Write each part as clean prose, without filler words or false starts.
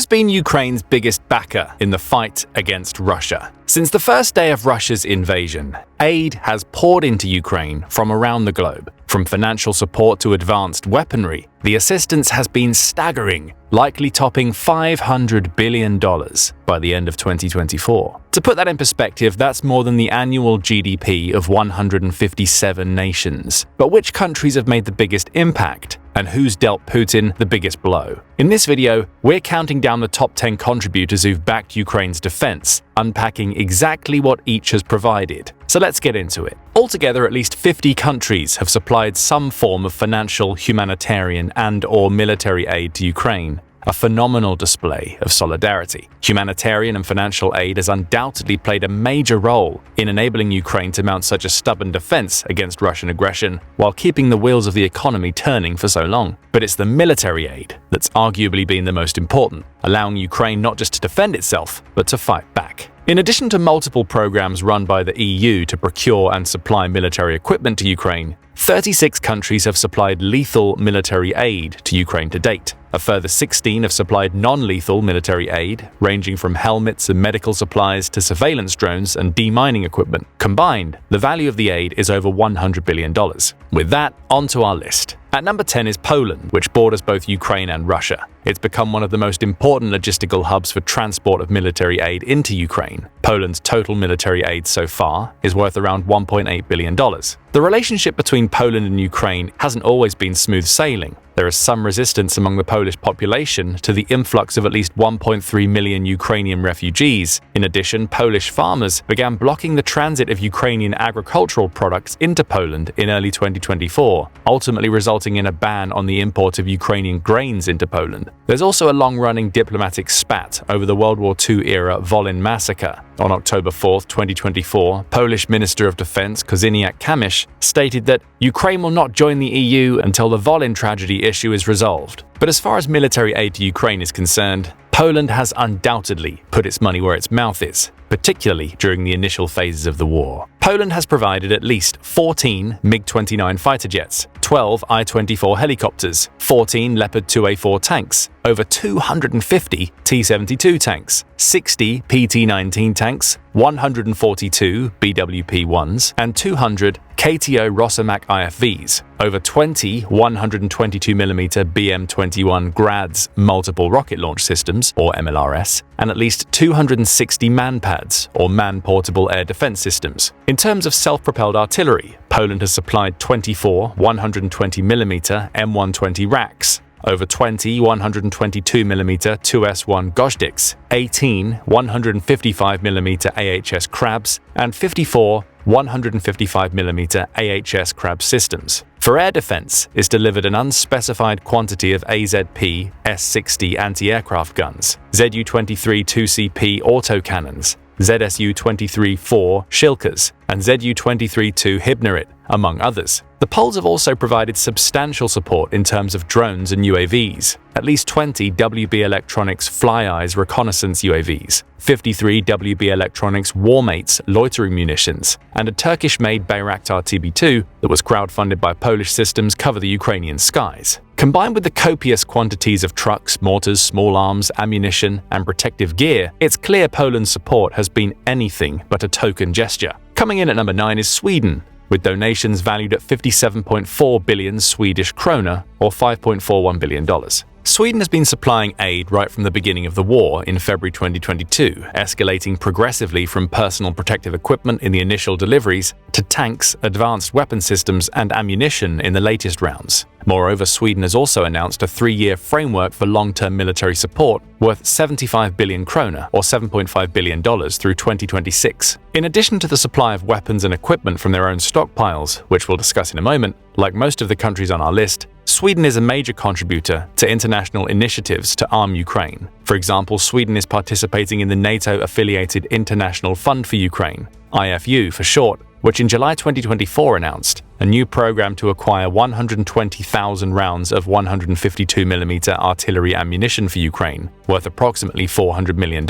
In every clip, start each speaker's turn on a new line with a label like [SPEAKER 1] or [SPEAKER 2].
[SPEAKER 1] Who's been Ukraine's biggest backer in the fight against Russia? Since the first day of Russia's invasion, aid has poured into Ukraine from around the globe. From financial support to advanced weaponry, the assistance has been staggering, likely topping $500 billion by the end of 2024. To put that in perspective, that's more than the annual GDP of 157 nations. But which countries have made the biggest impact? And who's dealt Putin the biggest blow? In this video, we're counting down the top 10 contributors who've backed Ukraine's defense, unpacking exactly what each has provided. So let's get into it. Altogether, at least 50 countries have supplied some form of financial, humanitarian, and/or military aid to Ukraine. A phenomenal display of solidarity. Humanitarian and financial aid has undoubtedly played a major role in enabling Ukraine to mount such a stubborn defense against Russian aggression while keeping the wheels of the economy turning for so long. But it's the military aid that's arguably been the most important, allowing Ukraine not just to defend itself, but to fight back. In addition to multiple programs run by the EU to procure and supply military equipment to Ukraine, 36 countries have supplied lethal military aid to Ukraine to date. A further 16 have supplied non-lethal military aid, ranging from helmets and medical supplies to surveillance drones and demining equipment. Combined, the value of the aid is over $100 billion. With that, onto our list. At number 10 is Poland, which borders both Ukraine and Russia. It's become one of the most important logistical hubs for transport of military aid into Ukraine. Poland's total military aid so far is worth around $1.8 billion. The relationship between Poland and Ukraine hasn't always been smooth sailing. There is some resistance among the Polish population to the influx of at least 1.3 million Ukrainian refugees. In addition, Polish farmers began blocking the transit of Ukrainian agricultural products into Poland in early 2024, ultimately resulting in a ban on the import of Ukrainian grains into Poland. There's also a long-running diplomatic spat over the World War II-era Volyn massacre. On October 4, 2024, Polish Minister of Defense Kozyniak-Kamysz stated that Ukraine will not join the EU until the Volyn tragedy issue is resolved. But as far as military aid to Ukraine is concerned, Poland has undoubtedly put its money where its mouth is, particularly during the initial phases of the war. Poland has provided at least 14 MiG-29 fighter jets, 12 I-24 helicopters, 14 Leopard 2A4 tanks, over 250 T-72 tanks, 60 PT-19 tanks, 142 BWP-1s, and 200 KTO Rosomak IFVs, over 20 122mm BM-21 Grads multiple rocket launch systems, or MLRS, and at least 260 MANPADs, or man-portable air defense systems. In terms of self-propelled artillery, Poland has supplied 24 120mm M120 racks, over 20 122mm 2S1 Gozdiks, 18 155mm AHS Crabs, and 54 155mm AHS Crab systems. For air defense, it's delivered an unspecified quantity of AZP S-60 anti-aircraft guns, ZU-23 2CP autocannons, ZSU-23-4 Shilkas, and ZU-23-2 Hibnarit, among others. The Poles have also provided substantial support in terms of drones and UAVs, at least 20 WB Electronics FlyEyes reconnaissance UAVs, 53 WB Electronics Warmates loitering munitions, and a Turkish-made Bayraktar TB2 that was crowdfunded by Polish systems cover the Ukrainian skies. Combined with the copious quantities of trucks, mortars, small arms, ammunition, and protective gear, it's clear Poland's support has been anything but a token gesture. Coming in at number 9 is Sweden, with donations valued at 57.4 billion Swedish krona, or $5.41 billion. Sweden has been supplying aid right from the beginning of the war in February 2022, escalating progressively from personal protective equipment in the initial deliveries to tanks, advanced weapon systems, and ammunition in the latest rounds. Moreover, Sweden has also announced a 3-year framework for long-term military support worth 75 billion krona, or $7.5 billion, through 2026. In addition to the supply of weapons and equipment from their own stockpiles, which we'll discuss in a moment, like most of the countries on our list, Sweden is a major contributor to international initiatives to arm Ukraine. For example, Sweden is participating in the NATO-affiliated International Fund for Ukraine, IFU for short, which in July 2024 announced a new program to acquire 120,000 rounds of 152mm artillery ammunition for Ukraine, worth approximately $400 million.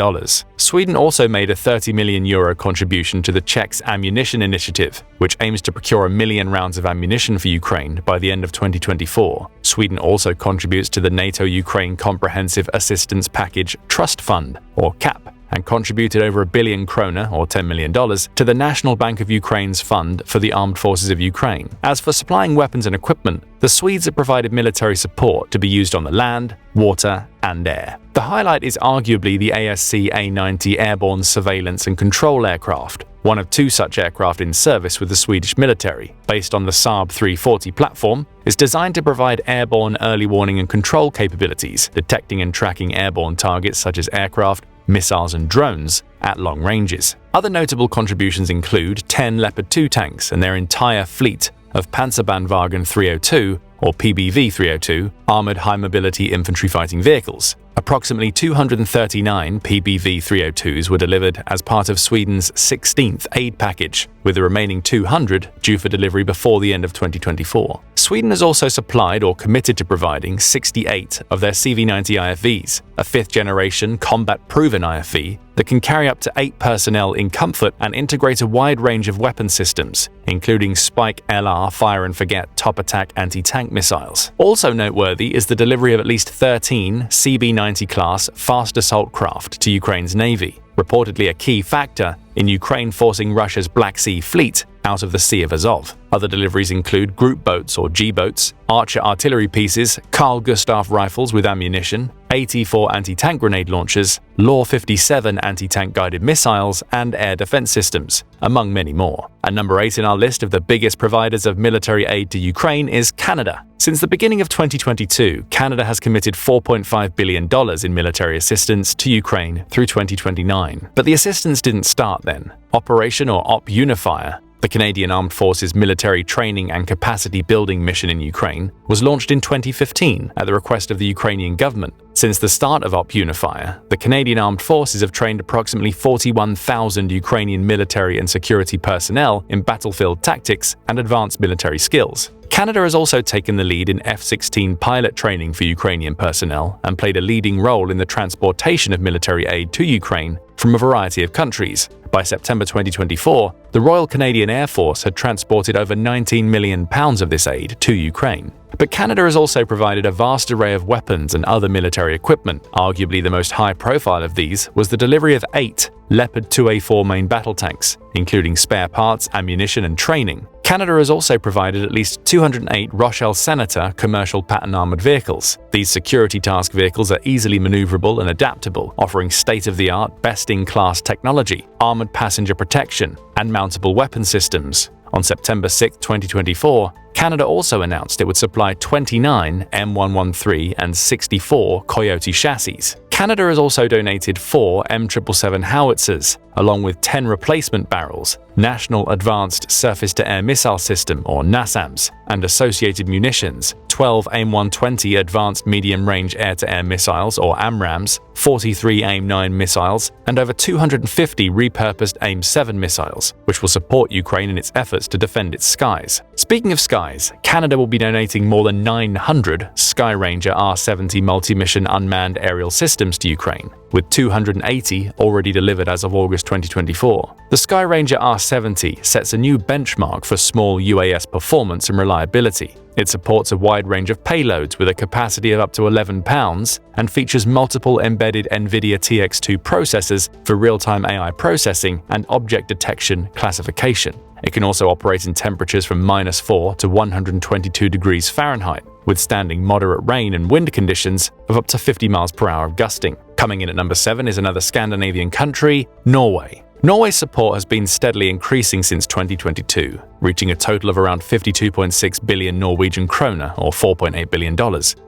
[SPEAKER 1] Sweden also made a €30 million contribution to the Czechs' ammunition initiative, which aims to procure 1 million rounds of ammunition for Ukraine by the end of 2024. Sweden also contributes to the NATO-Ukraine Comprehensive Assistance Package Trust Fund, or CAP, and contributed over €1 billion, or $10 million, to the National Bank of Ukraine's Fund for the Armed Forces of Ukraine. As for supplying weapons and equipment, the Swedes have provided military support to be used on the land, water, and air. The highlight is arguably the ASC A-90 airborne surveillance and control aircraft, one of 2 such aircraft in service with the Swedish military. Based on the Saab 340 platform, is designed to provide airborne early warning and control capabilities, detecting and tracking airborne targets such as aircraft, missiles and drones at long ranges. Other notable contributions include 10 Leopard 2 tanks and their entire fleet of Panzerbandwagen 302 or PBV 302 armored high-mobility infantry fighting vehicles. Approximately 239 PBV 302s were delivered as part of Sweden's 16th aid package, with the remaining 200 due for delivery before the end of 2024. Sweden has also supplied or committed to providing 68 of their CV-90 IFVs, a 5th-generation combat-proven IFV that can carry up to 8 personnel in comfort and integrate a wide range of weapon systems, including Spike LR fire-and-forget top-attack anti-tank missiles. Also noteworthy is the delivery of at least 13 CB-90-class fast assault craft to Ukraine's Navy, reportedly a key factor in Ukraine forcing Russia's Black Sea Fleet out of the Sea of Azov. Other deliveries include group boats or G-boats, Archer artillery pieces, Carl Gustaf rifles with ammunition, AT-4 anti-tank grenade launchers, LAW-57 anti-tank guided missiles, and air defense systems, among many more. At number 8 in our list of the biggest providers of military aid to Ukraine is Canada. Since the beginning of 2022, Canada has committed $4.5 billion in military assistance to Ukraine through 2029. But the assistance didn't start then. Operation or Op Unifier, the Canadian Armed Forces military training and capacity building mission in Ukraine, was launched in 2015 at the request of the Ukrainian government. Since the start of Op Unifier, the Canadian Armed Forces have trained approximately 41,000 Ukrainian military and security personnel in battlefield tactics and advanced military skills. Canada has also taken the lead in F-16 pilot training for Ukrainian personnel and played a leading role in the transportation of military aid to Ukraine from a variety of countries. By September 2024, the Royal Canadian Air Force had transported over £19 million of this aid to Ukraine. But Canada has also provided a vast array of weapons and other military equipment. Arguably the most high-profile of these was the delivery of 8 Leopard 2A4 main battle tanks, including spare parts, ammunition and training. Canada has also provided at least 208 Rochelle Senator commercial pattern armored vehicles. These security task vehicles are easily maneuverable and adaptable, offering state-of-the-art, best-in-class technology, armored passenger protection, and mountable weapon systems. On September 6, 2024, Canada also announced it would supply 29 M113 and 64 Coyote chassis. Canada has also donated 4 M777 howitzers, along with 10 replacement barrels, National Advanced Surface-to-Air Missile System or NASAMS, and associated munitions, 12 AIM-120 Advanced Medium-Range Air-to-Air Missiles or AMRAAMs, 43 AIM-9 missiles, and over 250 repurposed AIM-7 missiles, which will support Ukraine in its efforts to defend its skies. Speaking of skies, Canada will be donating more than 900 Skyranger R-70 multi-mission unmanned aerial systems to Ukraine, with 280 already delivered as of August 2024. The Skyranger R-70 sets a new benchmark for small UAS performance and reliability. It supports a wide range of payloads with a capacity of up to 11 pounds and features multiple embedded NVIDIA TX2 processors for real-time AI processing and object detection classification. It can also operate in temperatures from -4 to 122 degrees Fahrenheit, withstanding moderate rain and wind conditions of up to 50 miles per hour of gusting. Coming in at number 7 is another Scandinavian country, Norway. Norway's support has been steadily increasing since 2022, reaching a total of around 52.6 billion Norwegian kroner or $4.8 billion,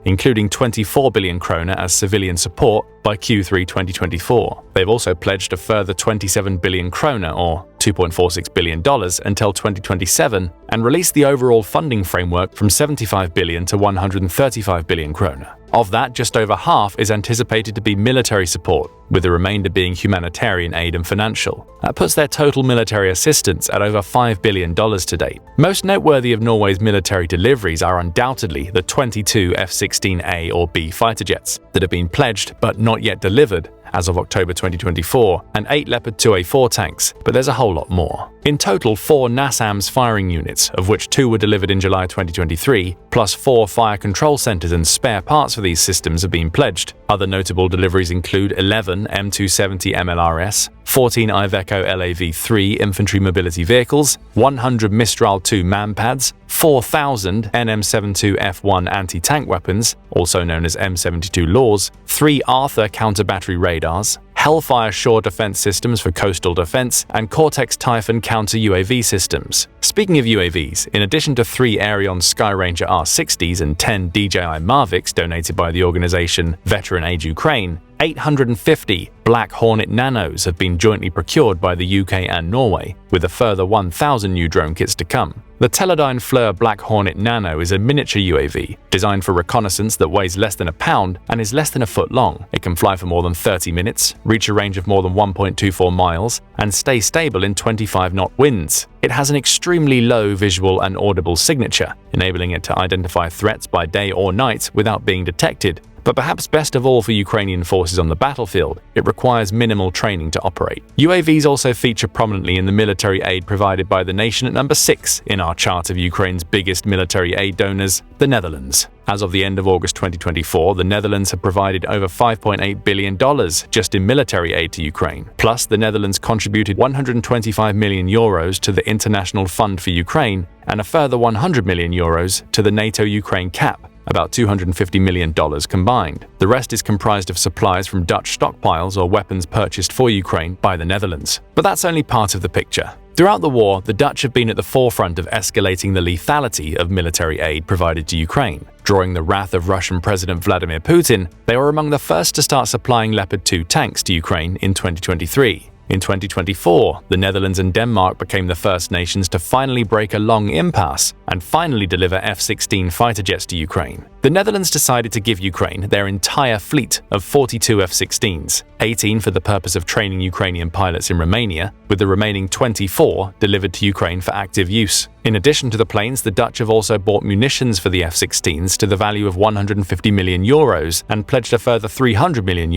[SPEAKER 1] including 24 billion kroner as civilian support by Q3 2024. They've also pledged a further 27 billion kroner or $2.46 billion until 2027 and released the overall funding framework from 75 billion to 135 billion kroner. Of that, just over half is anticipated to be military support, with the remainder being humanitarian aid and financial. That puts their total military assistance at over $5 billion to date. Most noteworthy of Norway's military deliveries are undoubtedly the 22 F-16A or B fighter jets that have been pledged but not yet delivered as of October 2024, and 8 Leopard 2A4 tanks, but there's a whole lot more. In total, 4 NASAMS firing units, of which 2 were delivered in July 2023, plus 4 fire control centers and spare parts for these systems have been pledged. Other notable deliveries include 11 M270 MLRS, 14 Iveco LAV-3 infantry mobility vehicles, 100 Mistral 2 MANPADs, 4,000 NM72 F1 anti-tank weapons, also known as M72 LAWs, 3 Arthur counter-battery radars, Hellfire shore defense systems for coastal defense, and Cortex Typhon counter-UAV systems. Speaking of UAVs, in addition to 3 Aerion Skyranger R60s and 10 DJI Mavics donated by the organization Veteran Aid Ukraine, 850 Black Hornet Nanos have been jointly procured by the UK and Norway, with a further 1,000 new drone kits to come. The Teledyne FLIR Black Hornet Nano is a miniature UAV, designed for reconnaissance that weighs less than a pound and is less than a foot long. It can fly for more than 30 minutes, reach a range of more than 1.24 miles, and stay stable in 25-knot winds. It has an extremely low visual and audible signature, enabling it to identify threats by day or night without being detected. But perhaps best of all for Ukrainian forces on the battlefield, it requires minimal training to operate. UAVs also feature prominently in the military aid provided by the nation at number 6 in our chart of Ukraine's biggest military aid donors, the Netherlands. As of the end of August 2024, the Netherlands have provided over $5.8 billion just in military aid to Ukraine. Plus, the Netherlands contributed €125 million to the International Fund for Ukraine and a further €100 million to the NATO-Ukraine CAP, about $250 million combined. The rest is comprised of supplies from Dutch stockpiles or weapons purchased for Ukraine by the Netherlands. But that's only part of the picture. Throughout the war, the Dutch have been at the forefront of escalating the lethality of military aid provided to Ukraine. Drawing the wrath of Russian President Vladimir Putin, they were among the first to start supplying Leopard 2 tanks to Ukraine in 2023. In 2024, the Netherlands and Denmark became the first nations to finally break a long impasse and finally deliver F-16 fighter jets to Ukraine. The Netherlands decided to give Ukraine their entire fleet of 42 F-16s, 18 for the purpose of training Ukrainian pilots in Romania, with the remaining 24 delivered to Ukraine for active use. In addition to the planes, the Dutch have also bought munitions for the F-16s to the value of €150 million and pledged a further €300 million,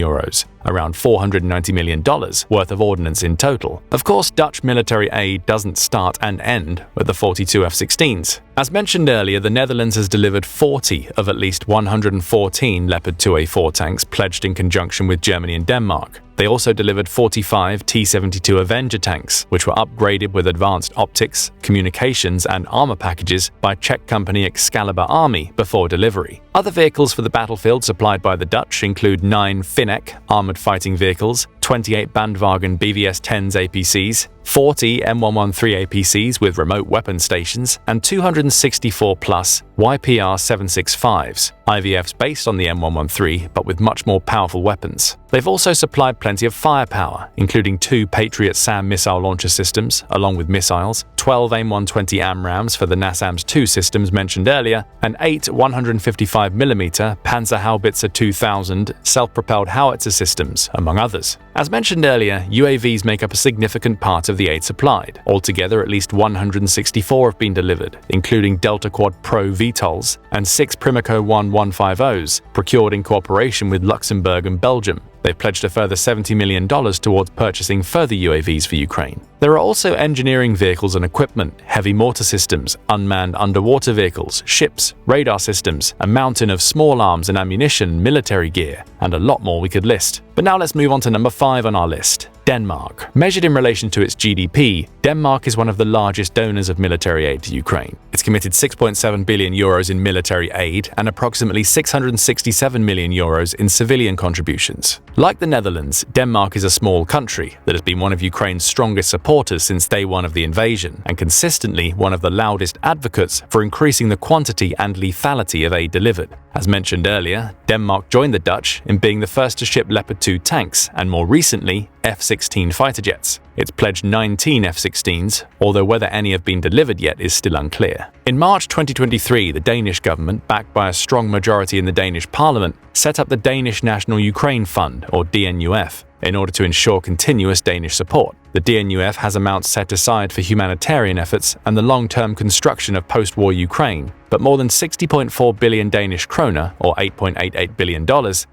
[SPEAKER 1] around $490 million worth of ordnance in total. Of course, Dutch military aid doesn't start and end with the 42 F-16s. As mentioned earlier, the Netherlands has delivered 40 of at least 114 Leopard 2A4 tanks pledged in conjunction with Germany and Denmark. They also delivered 45 T-72 Avenger tanks, which were upgraded with advanced optics, communications, and armor packages by Czech company Excalibur Army before delivery. Other vehicles for the battlefield supplied by the Dutch include 9 Finec armored fighting vehicles, 28 Bandwagen BVS-10s APCs, 40 M113 APCs with remote weapon stations, and 264-plus YPR-765s, IVFs based on the M113 but with much more powerful weapons. They've also supplied plenty of firepower, including 2 Patriot SAM missile launcher systems, along with missiles, 12 AIM-120 AMRAAMs for the NASAMS-2 systems mentioned earlier, and 8 155mm Panzerhaubitze 2000 self-propelled howitzer systems, among others. As mentioned earlier, UAVs make up a significant part of the aid supplied. Altogether, at least 164 have been delivered, including Delta Quad Pro VTOLs and 6 Primico 150s, procured in cooperation with Luxembourg and Belgium. They've pledged a further $70 million towards purchasing further UAVs for Ukraine. There are also engineering vehicles and equipment, heavy mortar systems, unmanned underwater vehicles, ships, radar systems, a mountain of small arms and ammunition, military gear, and a lot more we could list. But now let's move on to number 5 on our list. Denmark. Measured in relation to its GDP, Denmark is one of the largest donors of military aid to Ukraine. It's committed €6.7 billion in military aid and approximately €667 million in civilian contributions. Like the Netherlands, Denmark is a small country that has been one of Ukraine's strongest supporters since day one of the invasion, and consistently one of the loudest advocates for increasing the quantity and lethality of aid delivered. As mentioned earlier, Denmark joined the Dutch in being the first to ship Leopard 2 tanks and more recently, F-16 fighter jets. It's pledged 19 F-16s, although whether any have been delivered yet is still unclear. In March 2023, the Danish government, backed by a strong majority in the Danish parliament, set up the Danish National Ukraine Fund, or DNUF, in order to ensure continuous Danish support. The DNUF has amounts set aside for humanitarian efforts and the long-term construction of post-war Ukraine, but more than 60.4 billion Danish kroner, or $8.88 billion,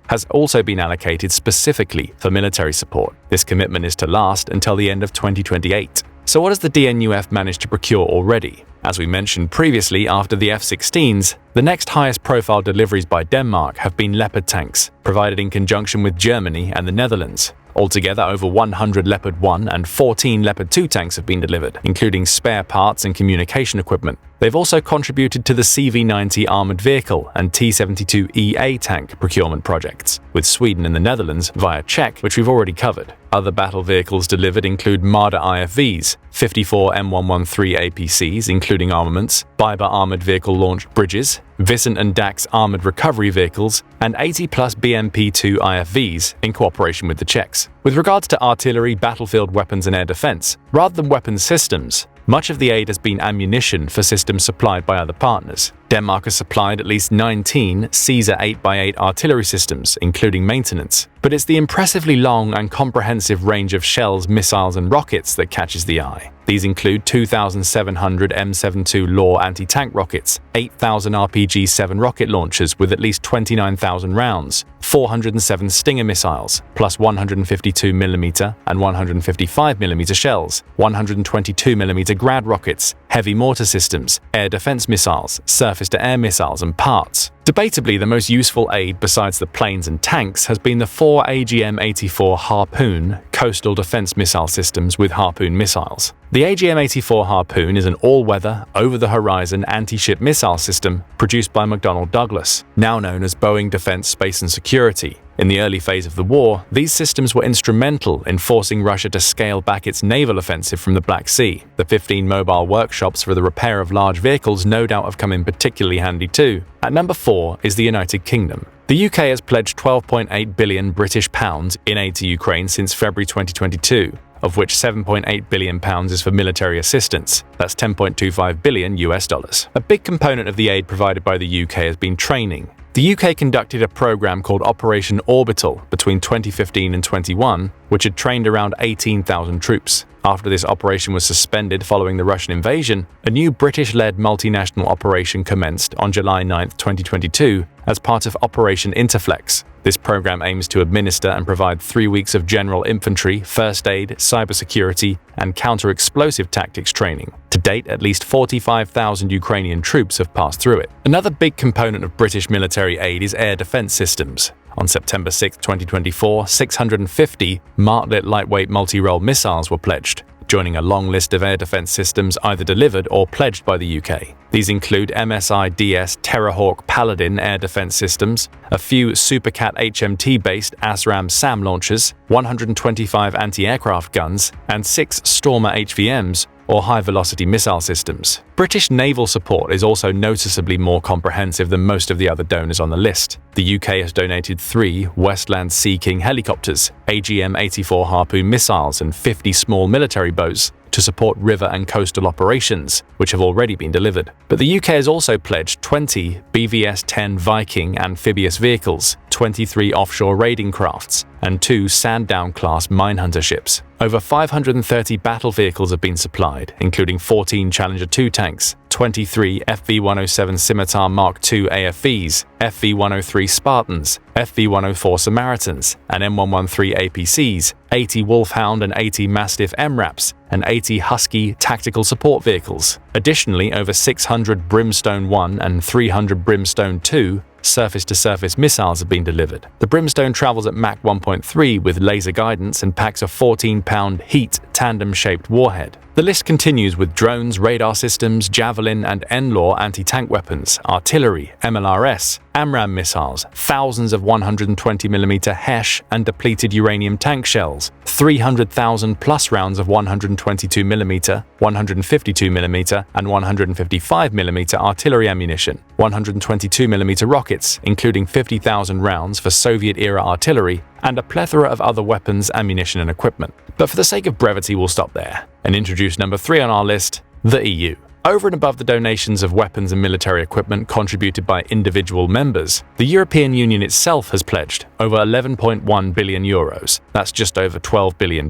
[SPEAKER 1] has also been allocated specifically for military support. This commitment is to last until the end of 2028. So what has the DNUF managed to procure already? As we mentioned previously, after the F-16s, the next highest profile deliveries by Denmark have been Leopard tanks, provided in conjunction with Germany and the Netherlands. Altogether, over 100 Leopard 1 and 14 Leopard 2 tanks have been delivered, including spare parts and communication equipment. They've also contributed to the CV-90 armored vehicle and T-72EA tank procurement projects, with Sweden and the Netherlands via Czech, which we've already covered. Other battle vehicles delivered include Marder IFVs, 54 M113 APCs, including armaments, Biber armored vehicle launched bridges, Vissant and Dax armored recovery vehicles, and 80-plus BMP-2 IFVs in cooperation with the Czechs. With regards to artillery, battlefield weapons and air defense, rather than weapons systems, much of the aid has been ammunition for systems supplied by other partners. Denmark has supplied at least 19 Caesar 8x8 artillery systems, including maintenance. But it's the impressively long and comprehensive range of shells, missiles, and rockets that catches the eye. These include 2,700 M72 LAW anti-tank rockets, 8,000 RPG-7 rocket launchers with at least 29,000 rounds, 407 Stinger missiles, plus 152mm and 155mm shells, 122mm Grad rockets, heavy mortar systems, air defense missiles, surface-to-air missiles, and parts. Debatably, the most useful aid besides the planes and tanks has been the 4 AGM-84 Harpoon coastal defense missile systems with Harpoon missiles. The AGM-84 Harpoon is an all-weather, over-the-horizon anti-ship missile system produced by McDonnell Douglas, now known as Boeing Defense, Space and Security. In the early phase of the war, these systems were instrumental in forcing Russia to scale back its naval offensive from the Black Sea. The 15 mobile workshops for the repair of large vehicles no doubt have come in particularly handy too. At number 4 is the United Kingdom. The UK has pledged £12.8 billion British pounds in aid to Ukraine since February 2022, of which £7.8 billion is for military assistance. That's $10.25 billion US dollars. A big component of the aid provided by the UK has been training. The UK conducted a program called Operation Orbital between 2015 and 21, which had trained around 18,000 troops. After this operation was suspended following the Russian invasion, a new British-led multinational operation commenced on July 9, 2022, as part of Operation Interflex. This program aims to administer and provide 3 weeks of general infantry, first aid, cybersecurity, and counter-explosive tactics training. To date, at least 45,000 Ukrainian troops have passed through it. Another big component of British military aid is air defense systems. On September 6, 2024, 650 Martlet lightweight multi-role missiles were pledged, joining a long list of air defense systems either delivered or pledged by the UK. These include MSI-DS Terrahawk Paladin air defense systems, a few Supercat HMT-based ASRAAM SAM launchers, 125 anti-aircraft guns, and 6 Stormer HVMs, or high-velocity missile systems. British naval support is also noticeably more comprehensive than most of the other donors on the list. The UK has donated 3 Westland Sea King helicopters, AGM-84 Harpoon missiles, and 50 small military boats to support river and coastal operations, which have already been delivered. But the UK has also pledged 20 BVS-10 Viking amphibious vehicles, 23 offshore raiding crafts, and 2 Sandown-class minehunter ships. Over 530 battle vehicles have been supplied, including 14 Challenger 2 tanks, 23 FV-107 Scimitar Mark II AFVs, FV-103 Spartans, FV-104 Samaritans, and M113 APCs, 80 Wolfhound and 80 Mastiff MRAPs, and 80 Husky tactical support vehicles. Additionally, over 600 Brimstone 1 and 300 Brimstone 2 surface-to-surface missiles have been delivered. The Brimstone travels at Mach 1.3 with laser guidance and packs a 14-pound HEAT tandem-shaped warhead. The list continues with drones, radar systems, Javelin and NLAW anti-tank weapons, artillery, MLRS, AMRAAM missiles, thousands of 120mm HESH and depleted uranium tank shells, 300,000 plus rounds of 122mm, 152mm and 155mm artillery ammunition, 122mm rockets, including 50,000 rounds for Soviet-era artillery, and a plethora of other weapons, ammunition and equipment. But for the sake of brevity, we'll stop there and introduce number 3 on our list, the EU. Over and above the donations of weapons and military equipment contributed by individual members, the European Union itself has pledged over 11.1 billion euros, that's just over $12 billion,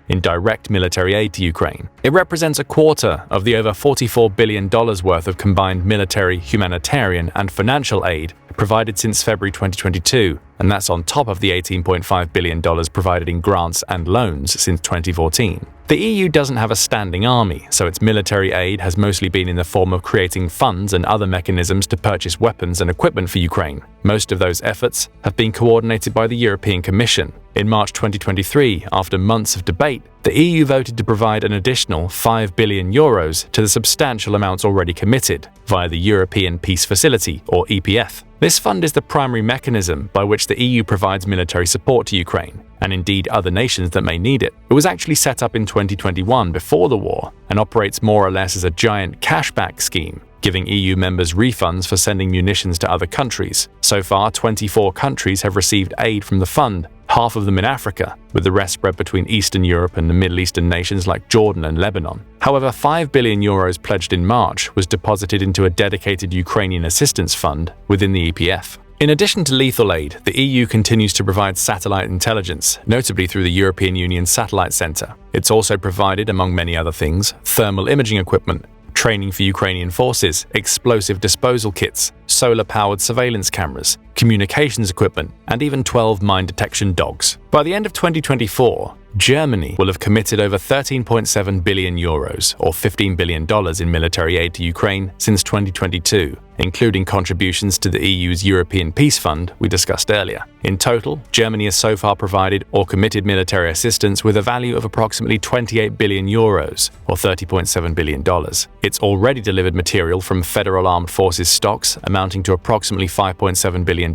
[SPEAKER 1] in direct military aid to Ukraine. It represents a quarter of the over $44 billion worth of combined military, humanitarian, and financial aid provided since February 2022, and that's on top of the $18.5 billion provided in grants and loans since 2014. The EU doesn't have a standing army, so its military aid has mostly been in the form of creating funds and other mechanisms to purchase weapons and equipment for Ukraine. Most of those efforts have been coordinated by the European Commission. In March 2023, after months of debate, the EU voted to provide an additional 5 billion euros to the substantial amounts already committed via the European Peace Facility, or EPF. This fund is the primary mechanism by which the EU provides military support to Ukraine, and indeed other nations that may need it. It was actually set up in 2021 before the war and operates more or less as a giant cashback scheme, giving EU members refunds for sending munitions to other countries. So far, 24 countries have received aid from the fund, half of them in Africa, with the rest spread between Eastern Europe and the Middle Eastern nations like Jordan and Lebanon. However, 5 billion euros pledged in March was deposited into a dedicated Ukrainian assistance fund within the EPF. In addition to lethal aid, the EU continues to provide satellite intelligence, notably through the European Union Satellite Centre. It's also provided, among many other things, thermal imaging equipment, training for Ukrainian forces, explosive disposal kits, solar-powered surveillance cameras, communications equipment, and even 12 mine detection dogs. By the end of 2024, Germany will have committed over 13.7 billion euros, or $15 billion in military aid to Ukraine since 2022, including contributions to the EU's European Peace Fund we discussed earlier. In total, Germany has so far provided or committed military assistance with a value of approximately 28 billion euros, or $30.7 billion. It's already delivered material from Federal Armed Forces stocks amounting to approximately $5.7 billion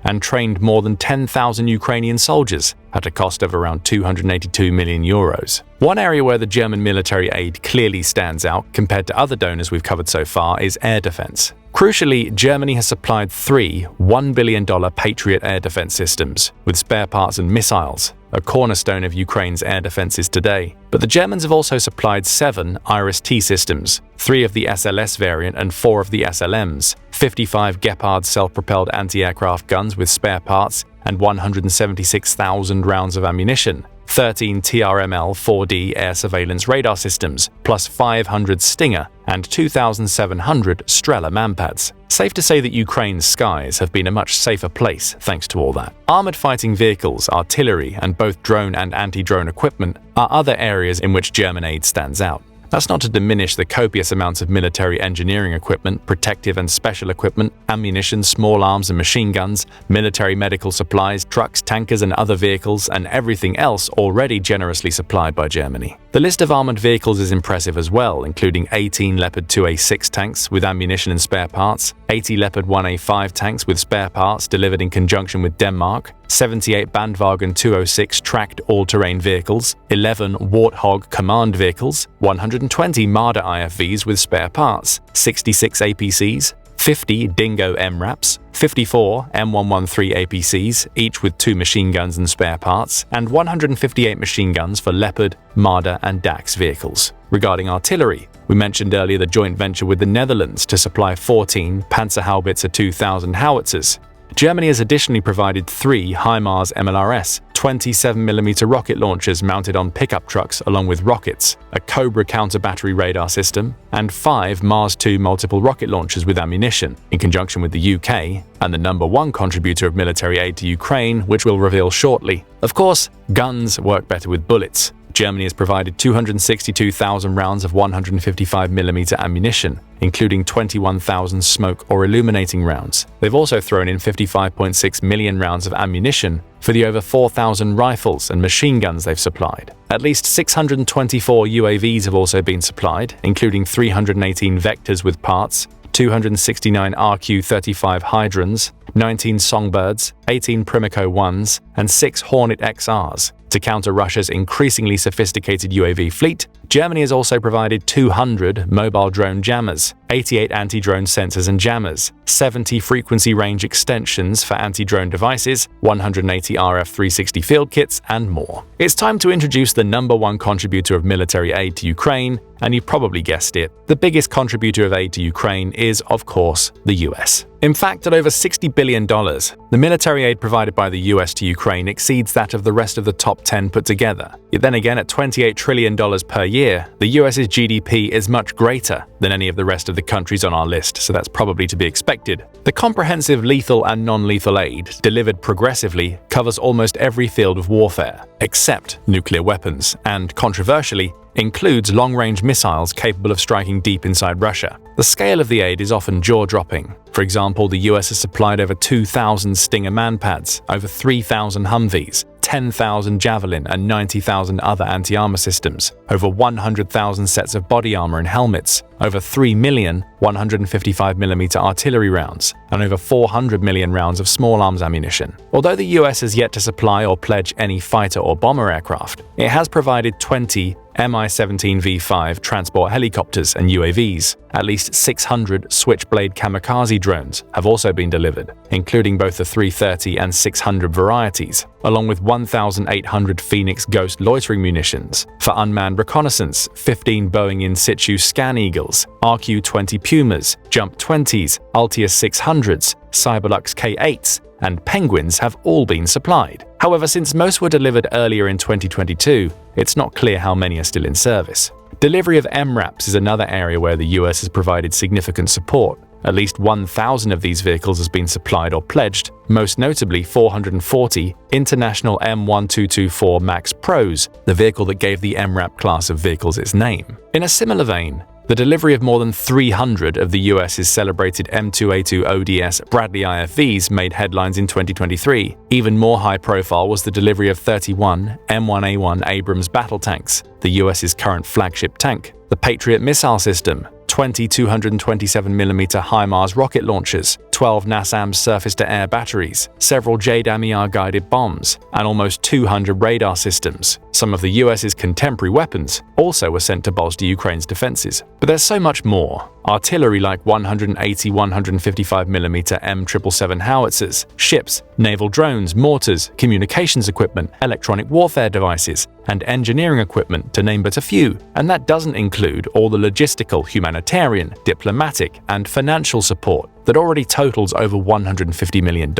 [SPEAKER 1] and trained more than 10,000 Ukrainian soldiers at a cost of around 282 million euros. One area where the German military aid clearly stands out compared to other donors we've covered so far is air defense. Crucially, Germany has supplied 3 $1 billion Patriot air defense systems with spare parts and missiles, a cornerstone of Ukraine's air defenses today. But the Germans have also supplied 7 Iris-T systems, 3 of the SLS variant and 4 of the SLMs, 55 Gepard self-propelled anti-aircraft guns with spare parts and 176,000 rounds of ammunition, 13 TRML 4D air surveillance radar systems, plus 500 Stinger and 2,700 Strela manpads. Safe to say that Ukraine's skies have been a much safer place thanks to all that. Armored fighting vehicles, artillery, and both drone and anti-drone equipment are other areas in which German aid stands out. That's not to diminish the copious amounts of military engineering equipment, protective and special equipment, ammunition, small arms and machine guns, military medical supplies, trucks, tankers and other vehicles, and everything else already generously supplied by Germany. The list of armored vehicles is impressive as well, including 18 Leopard 2A6 tanks with ammunition and spare parts, 80 Leopard 1A5 tanks with spare parts delivered in conjunction with Denmark, 78 Bandwagen 206 tracked all-terrain vehicles, 11 Warthog command vehicles, 120 Marder IFVs with spare parts, 66 APCs, 50 Dingo MRAPs, 54 M113 APCs, each with 2 machine guns and spare parts, and 158 machine guns for Leopard, Marder and Dax vehicles. Regarding artillery, we mentioned earlier the joint venture with the Netherlands to supply 14 Panzerhaubitze 2000 howitzers. Germany has additionally provided 3 HIMARS MLRS 27mm rocket launchers mounted on pickup trucks along with rockets, a Cobra counter-battery radar system, and 5 Mars 2 multiple rocket launchers with ammunition, in conjunction with the UK and the #1 contributor of military aid to Ukraine, which we'll reveal shortly. Of course, guns work better with bullets. Germany has provided 262,000 rounds of 155mm ammunition, including 21,000 smoke or illuminating rounds. They've also thrown in 55.6 million rounds of ammunition for the over 4,000 rifles and machine guns they've supplied. At least 624 UAVs have also been supplied, including 318 Vectors with parts, 269 RQ-35 Hydrons, 19 Songbirds, 18 Primico 1s, and 6 Hornet XRs. To counter Russia's increasingly sophisticated UAV fleet, Germany has also provided 200 mobile drone jammers, 88 anti-drone sensors and jammers, 70 frequency range extensions for anti-drone devices, 180 RF-360 field kits, and more. It's time to introduce the #1 contributor of military aid to Ukraine, and you probably guessed it. The biggest contributor of aid to Ukraine is, of course, the US. In fact, at over $60 billion, the military aid provided by the US to Ukraine exceeds that of the rest of the top 10 put together. Yet then again, at $28 trillion per year, the US's GDP is much greater than any of the rest of the countries on our list, so that's probably to be expected. The comprehensive lethal and non-lethal aid, delivered progressively, covers almost every field of warfare, except nuclear weapons, and, controversially, includes long-range missiles capable of striking deep inside Russia. The scale of the aid is often jaw-dropping. For example, the US has supplied over 2,000 Stinger manpads, over 3,000 Humvees, 10,000 Javelin and 90,000 other anti-armor systems, over 100,000 sets of body armor and helmets, over 3 million 155mm artillery rounds, and over 400 million rounds of small arms ammunition. Although the US has yet to supply or pledge any fighter or bomber aircraft, it has provided 20 Mi-17V5 transport helicopters and UAVs. At least 600 Switchblade kamikaze drones have also been delivered, including both the 330 and 600 varieties, along with 1,800 Phoenix Ghost loitering munitions. For unmanned reconnaissance, 15 Boeing in situ Scan Eagles, RQ-20 Pumas, Jump 20s, Altius 600s, Cyberlux K-8s, and Penguins have all been supplied. However, since most were delivered earlier in 2022, it's not clear how many are still in service. Delivery of MRAPs is another area where the US has provided significant support. At least 1,000 of these vehicles has been supplied or pledged, most notably 440 International M1224 Max Pros, the vehicle that gave the MRAP class of vehicles its name. In a similar vein, the delivery of more than 300 of the US's celebrated M2A2 ODS Bradley IFVs made headlines in 2023. Even more high-profile was the delivery of 31 M1A1 Abrams battle tanks, the US's current flagship tank, the Patriot missile system, 20 227mm HIMARS rocket launchers, 12 NASAMS surface-to-air batteries, several JDAM-ER guided bombs, and almost 200 radar systems. Some of the US's contemporary weapons also were sent to bolster Ukraine's defenses. But there's so much more. Artillery like 180 155mm M777 howitzers, ships, naval drones, mortars, communications equipment, electronic warfare devices, and engineering equipment, to name but a few. And that doesn't include all the logistical, humanitarian, diplomatic, and financial support that already totals over $150 million,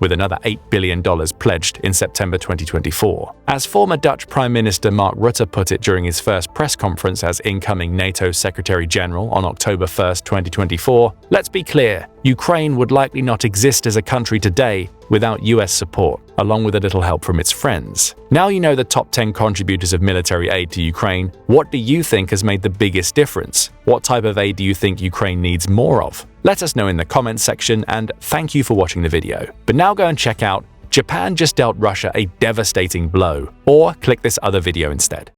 [SPEAKER 1] with another $8 billion pledged in September 2024. As former Dutch Prime Minister Mark Rutte put it during his first press conference as incoming NATO Secretary General on October 1, 2024, let's be clear, Ukraine would likely not exist as a country today without US support, along with a little help from its friends. Now you know the top 10 contributors of military aid to Ukraine. What do you think has made the biggest difference? What type of aid do you think Ukraine needs more of? Let us know in the comments section, and thank you for watching the video. But now go and check out Japan just dealt Russia a devastating blow, or click this other video instead.